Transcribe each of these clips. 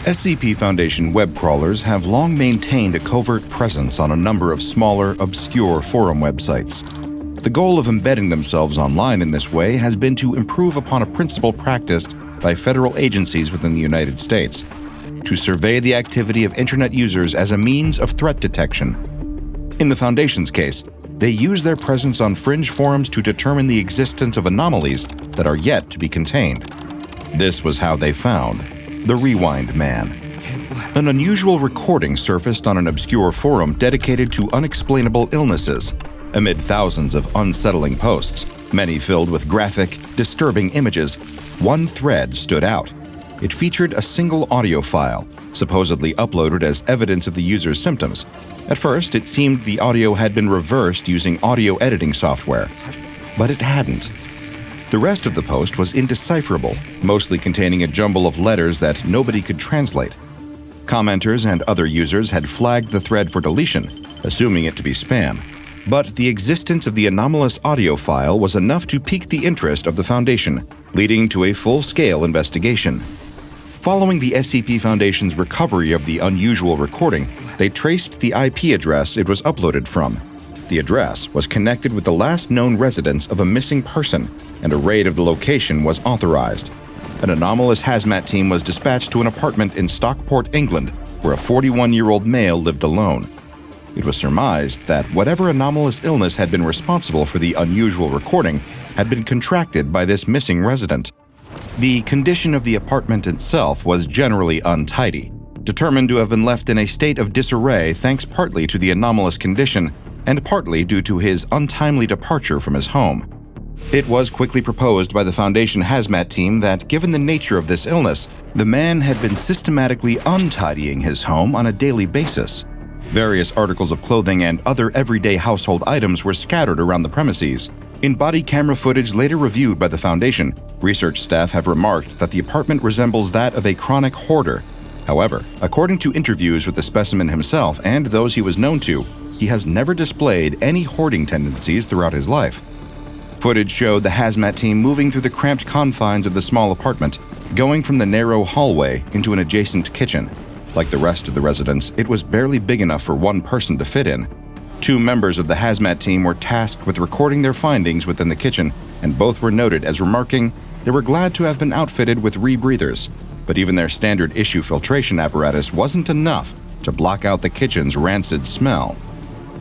SCP Foundation web crawlers have long maintained a covert presence on a number of smaller, obscure forum websites. The goal of embedding themselves online in this way has been to improve upon a principle practiced by federal agencies within the United States, to survey the activity of Internet users as a means of threat detection. In the Foundation's case, they use their presence on fringe forums to determine the existence of anomalies that are yet to be contained. This was how they found the Rewind Man. An unusual recording surfaced on an obscure forum dedicated to unexplainable illnesses. Amid thousands of unsettling posts, many filled with graphic, disturbing images, one thread stood out. It featured a single audio file, supposedly uploaded as evidence of the user's symptoms. At first, it seemed the audio had been reversed using audio editing software, but it hadn't. The rest of the post was indecipherable, mostly containing a jumble of letters that nobody could translate. Commenters and other users had flagged the thread for deletion, assuming it to be spam. But the existence of the anomalous audio file was enough to pique the interest of the Foundation, leading to a full-scale investigation. Following the SCP Foundation's recovery of the unusual recording, they traced the IP address it was uploaded from. The address was connected with the last known residence of a missing person, and a raid of the location was authorized. An anomalous hazmat team was dispatched to an apartment in Stockport, England, where a 41-year-old male lived alone. It was surmised that whatever anomalous illness had been responsible for the unusual recording had been contracted by this missing resident. The condition of the apartment itself was generally untidy, determined to have been left in a state of disarray thanks partly to the anomalous condition and partly due to his untimely departure from his home. It was quickly proposed by the Foundation hazmat team that, given the nature of this illness, the man had been systematically untidying his home on a daily basis. Various articles of clothing and other everyday household items were scattered around the premises. In body camera footage later reviewed by the Foundation, research staff have remarked that the apartment resembles that of a chronic hoarder. However, according to interviews with the specimen himself and those he was known to, he has never displayed any hoarding tendencies throughout his life. Footage showed the hazmat team moving through the cramped confines of the small apartment, going from the narrow hallway into an adjacent kitchen. Like the rest of the residence, it was barely big enough for one person to fit in. Two members of the hazmat team were tasked with recording their findings within the kitchen, and both were noted as remarking they were glad to have been outfitted with rebreathers, but even their standard issue filtration apparatus wasn't enough to block out the kitchen's rancid smell.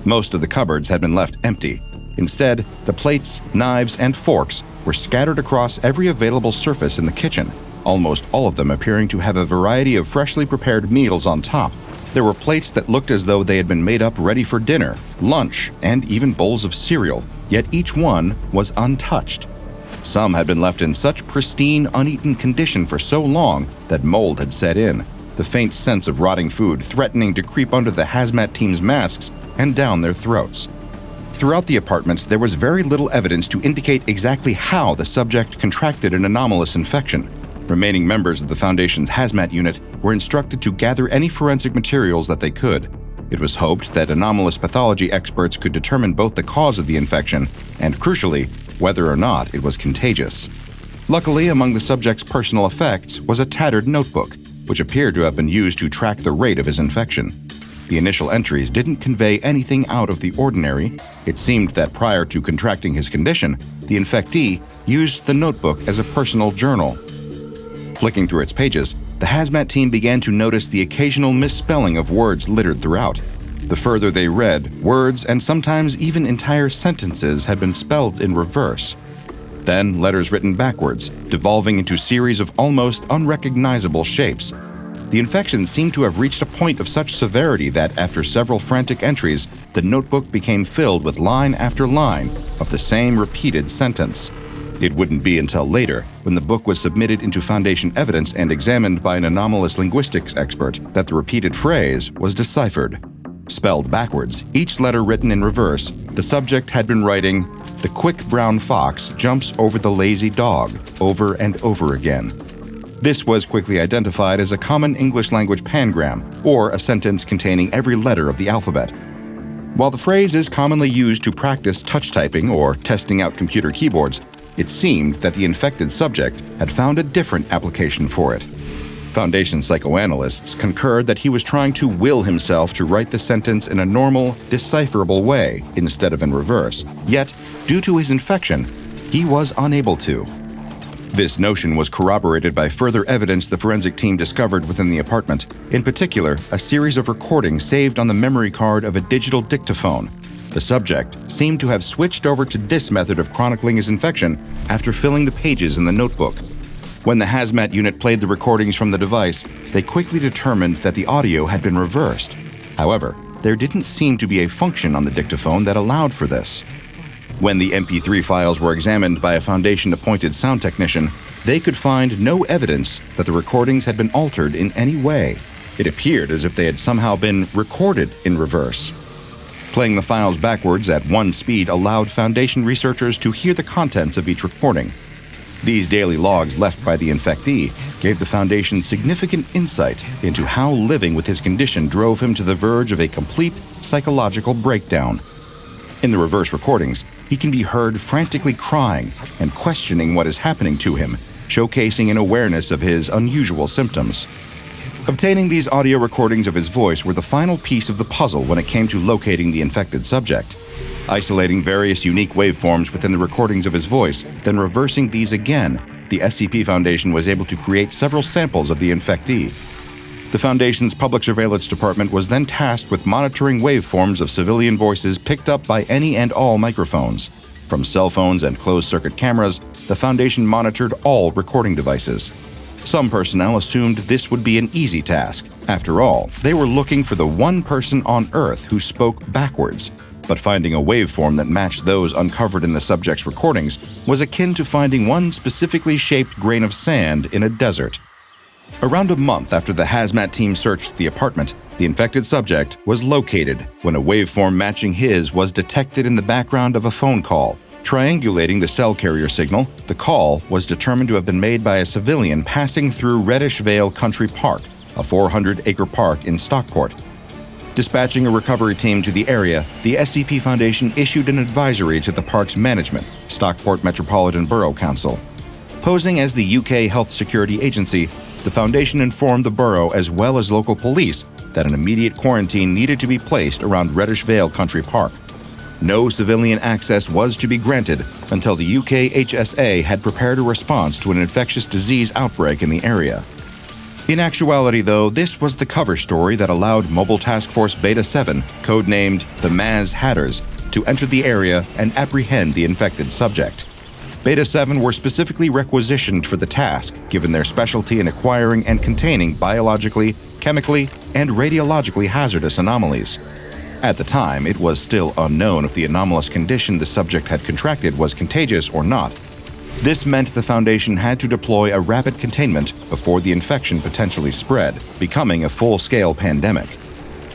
Most of the cupboards had been left empty. Instead, the plates, knives, and forks were scattered across every available surface in the kitchen, almost all of them appearing to have a variety of freshly prepared meals on top. There were plates that looked as though they had been made up ready for dinner, lunch, and even bowls of cereal, yet each one was untouched. Some had been left in such pristine, uneaten condition for so long that mold had set in, the faint sense of rotting food threatening to creep under the hazmat team's masks and down their throats. Throughout the apartments, there was very little evidence to indicate exactly how the subject contracted an anomalous infection. Remaining members of the Foundation's hazmat unit were instructed to gather any forensic materials that they could. It was hoped that anomalous pathology experts could determine both the cause of the infection and, crucially, whether or not it was contagious. Luckily, among the subject's personal effects was a tattered notebook, which appeared to have been used to track the rate of his infection. The initial entries didn't convey anything out of the ordinary. It seemed that prior to contracting his condition, the infectee used the notebook as a personal journal. Flicking through its pages, the hazmat team began to notice the occasional misspelling of words littered throughout. The further they read, words and sometimes even entire sentences had been spelled in reverse. Then letters written backwards, devolving into series of almost unrecognizable shapes. The infection seemed to have reached a point of such severity that after several frantic entries, the notebook became filled with line after line of the same repeated sentence. It wouldn't be until later, when the book was submitted into Foundation evidence and examined by an anomalous linguistics expert, that the repeated phrase was deciphered. Spelled backwards, each letter written in reverse, the subject had been writing, "The quick brown fox jumps over the lazy dog," over and over again. This was quickly identified as a common English language pangram, or a sentence containing every letter of the alphabet. While the phrase is commonly used to practice touch typing or testing out computer keyboards, it seemed that the infected subject had found a different application for it. Foundation psychoanalysts concurred that he was trying to will himself to write the sentence in a normal, decipherable way instead of in reverse. Yet, due to his infection, he was unable to. This notion was corroborated by further evidence the forensic team discovered within the apartment, in particular, a series of recordings saved on the memory card of a digital dictaphone. The subject seemed to have switched over to this method of chronicling his infection after filling the pages in the notebook. When the hazmat unit played the recordings from the device, they quickly determined that the audio had been reversed. However, there didn't seem to be a function on the dictaphone that allowed for this. When the MP3 files were examined by a Foundation-appointed sound technician, they could find no evidence that the recordings had been altered in any way. It appeared as if they had somehow been recorded in reverse. Playing the files backwards at one speed allowed Foundation researchers to hear the contents of each recording. These daily logs left by the infectee gave the Foundation significant insight into how living with his condition drove him to the verge of a complete psychological breakdown. In the reverse recordings, he can be heard frantically crying and questioning what is happening to him, showcasing an awareness of his unusual symptoms. Obtaining these audio recordings of his voice were the final piece of the puzzle when it came to locating the infected subject. Isolating various unique waveforms within the recordings of his voice, then reversing these again, the SCP Foundation was able to create several samples of the infectee. The Foundation's Public Surveillance Department was then tasked with monitoring waveforms of civilian voices picked up by any and all microphones. From cell phones and closed-circuit cameras, the Foundation monitored all recording devices. Some personnel assumed this would be an easy task. After all, they were looking for the one person on Earth who spoke backwards. But finding a waveform that matched those uncovered in the subject's recordings was akin to finding one specifically shaped grain of sand in a desert. Around a month after the hazmat team searched the apartment, the infected subject was located when a waveform matching his was detected in the background of a phone call. Triangulating the cell carrier signal, the call was determined to have been made by a civilian passing through Reddish Vale Country Park, a 400-acre park in Stockport. Dispatching a recovery team to the area, the SCP Foundation issued an advisory to the park's management, Stockport Metropolitan Borough Council. Posing as the UK Health Security Agency, the Foundation informed the borough as well as local police that an immediate quarantine needed to be placed around Reddish Vale Country Park. No civilian access was to be granted until the UK HSA had prepared a response to an infectious disease outbreak in the area. In actuality, though, this was the cover story that allowed Mobile Task Force Beta 7, codenamed the Maz Hatters, to enter the area and apprehend the infected subject. Beta 7 were specifically requisitioned for the task, given their specialty in acquiring and containing biologically, chemically, and radiologically hazardous anomalies. At the time, it was still unknown if the anomalous condition the subject had contracted was contagious or not. This meant the Foundation had to deploy a rapid containment before the infection potentially spread, becoming a full-scale pandemic.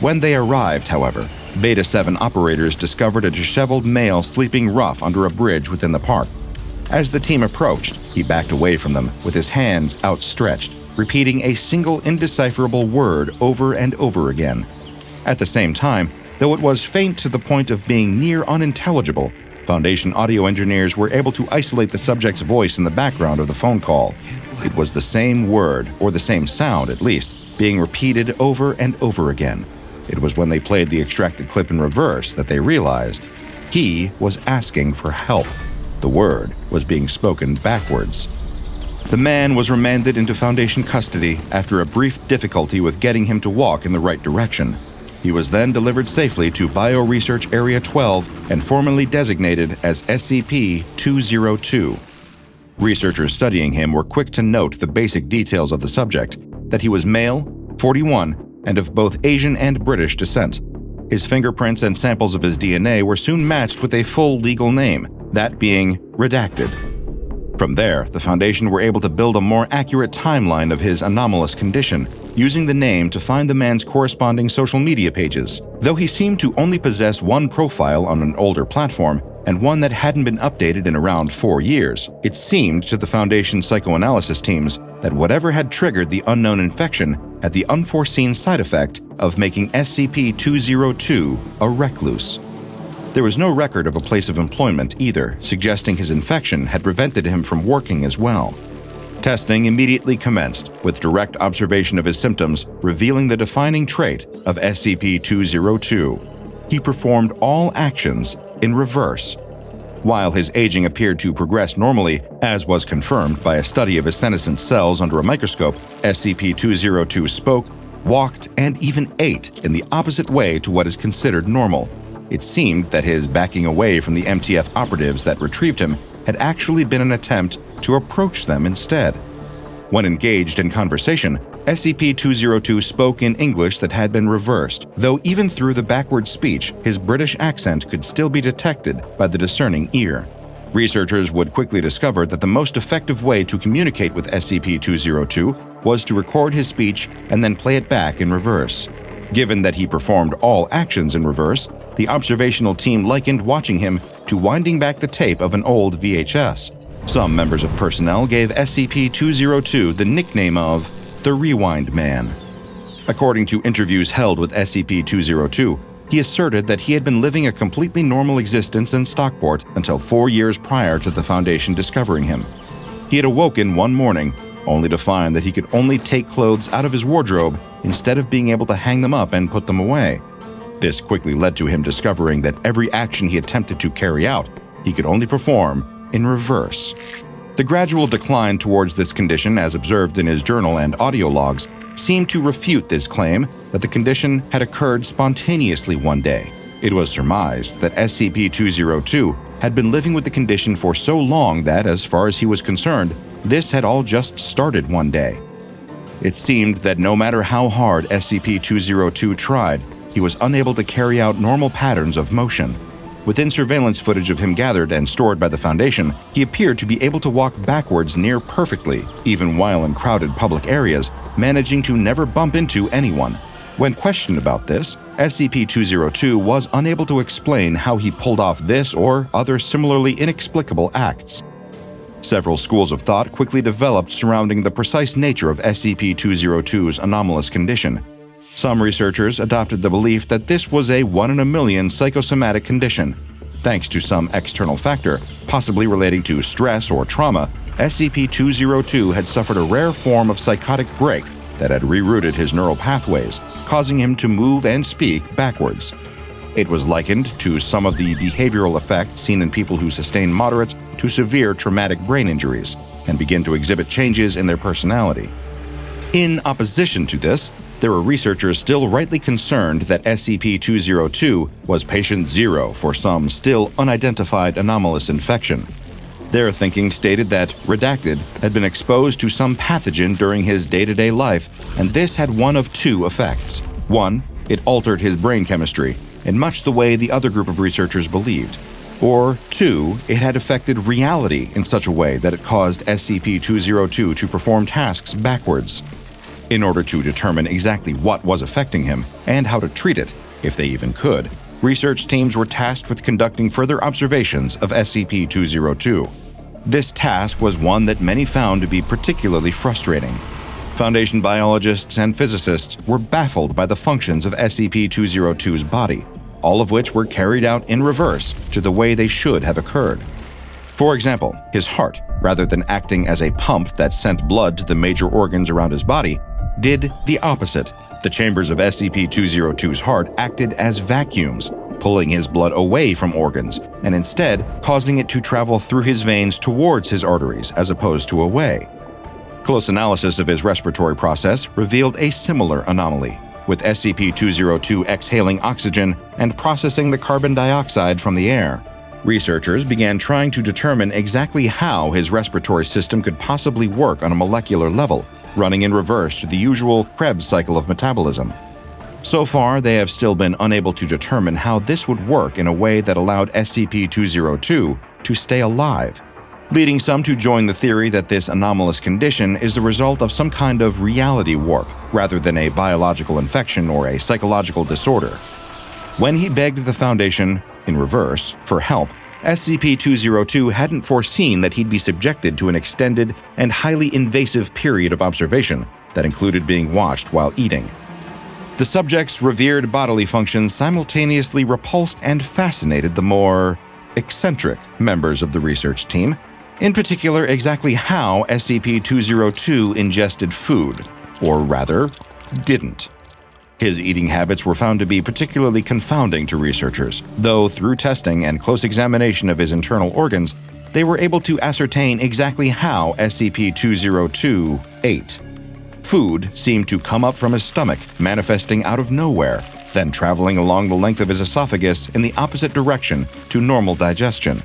When they arrived, however, Beta 7 operators discovered a disheveled male sleeping rough under a bridge within the park. As the team approached, he backed away from them with his hands outstretched, repeating a single indecipherable word over and over again. At the same time, though it was faint to the point of being near unintelligible, Foundation audio engineers were able to isolate the subject's voice in the background of the phone call. It was the same word, or the same sound at least, being repeated over and over again. It was when they played the extracted clip in reverse that they realized he was asking for help. The word was being spoken backwards. The man was remanded into Foundation custody after a brief difficulty with getting him to walk in the right direction. He was then delivered safely to Bioresearch Area 12 and formally designated as SCP-202. Researchers studying him were quick to note the basic details of the subject, that he was male, 41, and of both Asian and British descent. His fingerprints and samples of his DNA were soon matched with a full legal name, that being redacted. From there, the Foundation were able to build a more accurate timeline of his anomalous condition, using the name to find the man's corresponding social media pages. Though he seemed to only possess one profile on an older platform and one that hadn't been updated in around 4 years, it seemed to the Foundation's psychoanalysis teams that whatever had triggered the unknown infection had the unforeseen side effect of making SCP-202 a recluse. There was no record of a place of employment either, suggesting his infection had prevented him from working as well. Testing immediately commenced, with direct observation of his symptoms revealing the defining trait of SCP-202. He performed all actions in reverse. While his aging appeared to progress normally, as was confirmed by a study of his senescent cells under a microscope, SCP-202 spoke, walked, and even ate in the opposite way to what is considered normal. It seemed that his backing away from the MTF operatives that retrieved him had actually been an attempt to approach them instead. When engaged in conversation, SCP-202 spoke in English that had been reversed, though even through the backward speech, his British accent could still be detected by the discerning ear. Researchers would quickly discover that the most effective way to communicate with SCP-202 was to record his speech and then play it back in reverse. Given that he performed all actions in reverse, the observational team likened watching him to winding back the tape of an old VHS. Some members of personnel gave SCP-202 the nickname of the Rewind Man. According to interviews held with SCP-202, he asserted that he had been living a completely normal existence in Stockport until 4 years prior to the Foundation discovering him. He had awoken one morning, only to find that he could only take clothes out of his wardrobe instead of being able to hang them up and put them away. This quickly led to him discovering that every action he attempted to carry out, he could only perform in reverse. The gradual decline towards this condition, as observed in his journal and audio logs, seemed to refute this claim that the condition had occurred spontaneously one day. It was surmised that SCP-202 had been living with the condition for so long that, as far as he was concerned, this had all just started one day. It seemed that no matter how hard SCP-202 tried, he was unable to carry out normal patterns of motion. Within surveillance footage of him gathered and stored by the Foundation, he appeared to be able to walk backwards near perfectly, even while in crowded public areas, managing to never bump into anyone. When questioned about this, SCP-202 was unable to explain how he pulled off this or other similarly inexplicable acts. Several schools of thought quickly developed surrounding the precise nature of SCP-202's anomalous condition. Some researchers adopted the belief that this was a 1 in a million psychosomatic condition. Thanks to some external factor, possibly relating to stress or trauma, SCP-202 had suffered a rare form of psychotic break that had rerouted his neural pathways, causing him to move and speak backwards. It was likened to some of the behavioral effects seen in people who sustain moderate to severe traumatic brain injuries and begin to exhibit changes in their personality. In opposition to this, there were researchers still rightly concerned that SCP-202 was patient zero for some still unidentified anomalous infection. Their thinking stated that Redacted had been exposed to some pathogen during his day-to-day life, and this had one of two effects. One, it altered his brain chemistry, in much the way the other group of researchers believed. Or two, it had affected reality in such a way that it caused SCP-202 to perform tasks backwards. In order to determine exactly what was affecting him and how to treat it, if they even could, research teams were tasked with conducting further observations of SCP-202. This task was one that many found to be particularly frustrating. Foundation biologists and physicists were baffled by the functions of SCP-202's body, all of which were carried out in reverse to the way they should have occurred. For example, his heart, rather than acting as a pump that sent blood to the major organs around his body, did the opposite. The chambers of SCP-202's heart acted as vacuums, pulling his blood away from organs, and instead causing it to travel through his veins towards his arteries as opposed to away. Close analysis of his respiratory process revealed a similar anomaly, with SCP-202 exhaling oxygen and processing the carbon dioxide from the air. Researchers began trying to determine exactly how his respiratory system could possibly work on a molecular level, running in reverse to the usual Krebs cycle of metabolism. So far, they have still been unable to determine how this would work in a way that allowed SCP-202 to stay alive. leading some to join the theory that this anomalous condition is the result of some kind of reality warp rather than a biological infection or a psychological disorder. When he begged the Foundation, in reverse, for help, SCP-202 hadn't foreseen that he'd be subjected to an extended and highly invasive period of observation that included being watched while eating. The subject's revered bodily functions simultaneously repulsed and fascinated the more eccentric members of the research team, in particular exactly how SCP-202 ingested food, or rather, didn't. His eating habits were found to be particularly confounding to researchers, though through testing and close examination of his internal organs, they were able to ascertain exactly how SCP-202 ate. Food seemed to come up from his stomach, manifesting out of nowhere, then traveling along the length of his esophagus in the opposite direction to normal digestion.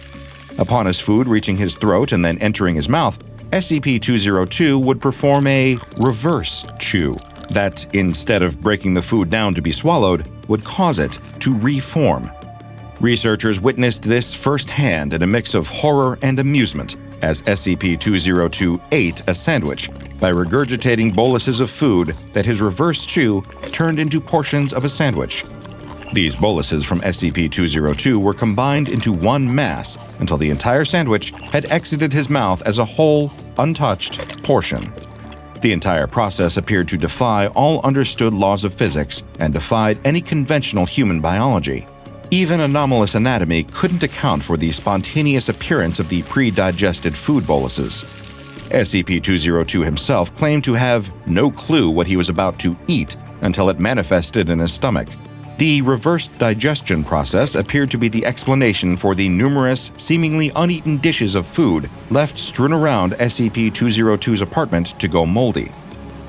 Upon his food reaching his throat and then entering his mouth, SCP-202 would perform a reverse chew that, instead of breaking the food down to be swallowed, would cause it to reform. Researchers witnessed this firsthand in a mix of horror and amusement as SCP-202 ate a sandwich by regurgitating boluses of food that his reverse chew turned into portions of a sandwich. These boluses from SCP-202 were combined into one mass until the entire sandwich had exited his mouth as a whole, untouched portion. The entire process appeared to defy all understood laws of physics and defied any conventional human biology. Even anomalous anatomy couldn't account for the spontaneous appearance of the pre-digested food boluses. SCP-202 himself claimed to have no clue what he was about to eat until it manifested in his stomach. The reverse digestion process appeared to be the explanation for the numerous, seemingly uneaten dishes of food left strewn around SCP-202's apartment to go moldy.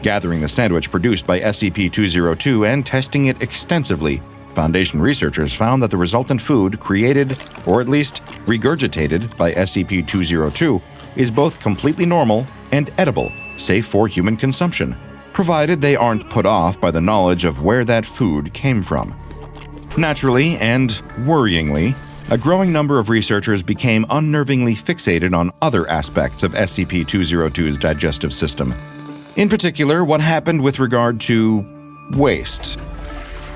Gathering the sandwich produced by SCP-202 and testing it extensively, Foundation researchers found that the resultant food created, or at least regurgitated, by SCP-202 is both completely normal and edible, safe for human consumption, provided they aren't put off by the knowledge of where that food came from. Naturally, and worryingly, a growing number of researchers became unnervingly fixated on other aspects of SCP-202's digestive system. In particular, what happened with regard to waste.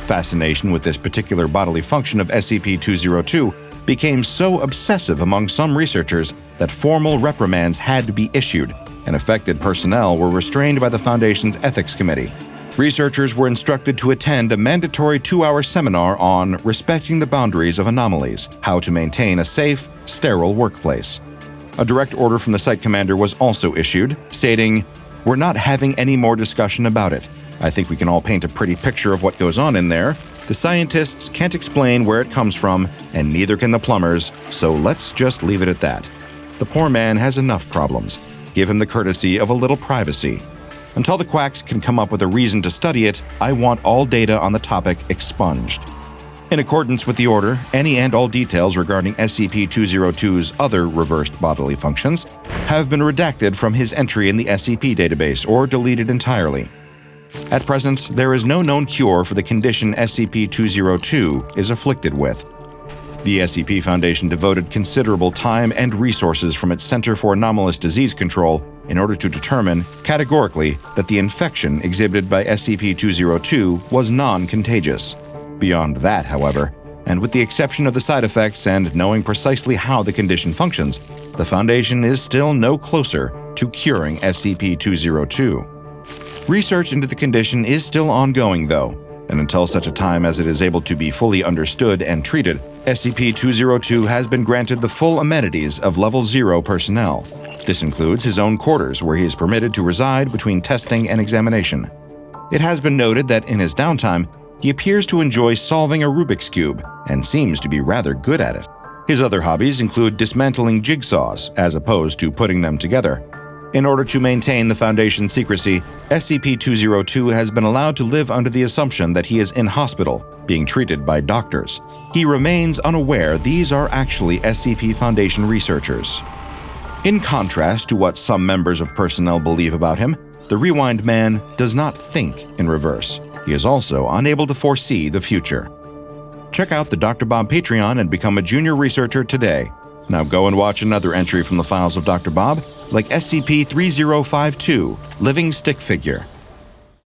Fascination with this particular bodily function of SCP-202 became so obsessive among some researchers that formal reprimands had to be issued, and affected personnel were restrained by the Foundation's Ethics Committee. Researchers were instructed to attend a mandatory 2-hour seminar on respecting the boundaries of anomalies, how to maintain a safe, sterile workplace. A direct order from the site commander was also issued, stating, "We're not having any more discussion about it. I think we can all paint a pretty picture of what goes on in there. The scientists can't explain where it comes from, and neither can the plumbers, so let's just leave it at that. The poor man has enough problems. Give him the courtesy of a little privacy. Until the quacks can come up with a reason to study it, I want all data on the topic expunged." In accordance with the order, any and all details regarding SCP-202's other reversed bodily functions have been redacted from his entry in the SCP database or deleted entirely. At present, there is no known cure for the condition SCP-202 is afflicted with. The SCP Foundation devoted considerable time and resources from its Center for Anomalous Disease Control in order to determine, categorically, that the infection exhibited by SCP-202 was non-contagious. Beyond that, however, and with the exception of the side effects and knowing precisely how the condition functions, the Foundation is still no closer to curing SCP-202. Research into the condition is still ongoing, though, and until such a time as it is able to be fully understood and treated, SCP-202 has been granted the full amenities of Level 0 personnel. This includes his own quarters, where he is permitted to reside between testing and examination. It has been noted that in his downtime, he appears to enjoy solving a Rubik's Cube, and seems to be rather good at it. His other hobbies include dismantling jigsaws, as opposed to putting them together. In order to maintain the Foundation's secrecy, SCP-202 has been allowed to live under the assumption that he is in hospital, being treated by doctors. He remains unaware these are actually SCP Foundation researchers. In contrast to what some members of personnel believe about him, the Rewind Man does not think in reverse. He is also unable to foresee the future. Check out the DrBob Patreon and become a junior researcher today. Now go and watch another entry from the files of DrBob, like SCP-3052, Living Stick Figure.